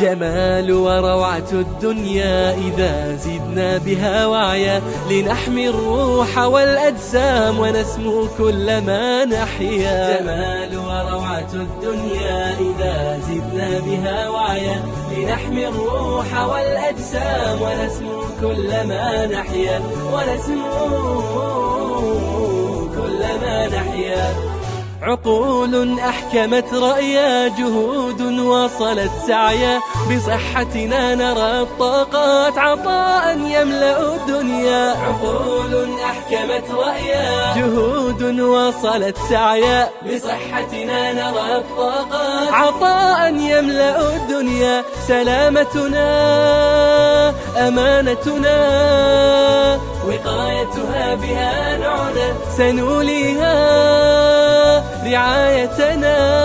جمال وروعة الدنيا إذا زدنا بها وعيا، لنحمي الروح والأجسام ونسمو كلما نحيا. جمال وروعة الدنيا إذا زدنا بها وعيا، لنحمي الروح والأجسام ونسمو كلما نحيا، ونسمو كلما نحيا. عقول أحكمت رأيا، جهود وصلت سعيا، بصحتنا نرى الطاقات عطاء يملأ الدنيا. عقول أحكمت رأيا، جهود وصلت سعيا، بصحتنا نرى الطاقات عطاء يملأ الدنيا. سلامتنا أمانتنا، وقايتها بها نعنى، سنوليها رعايتنا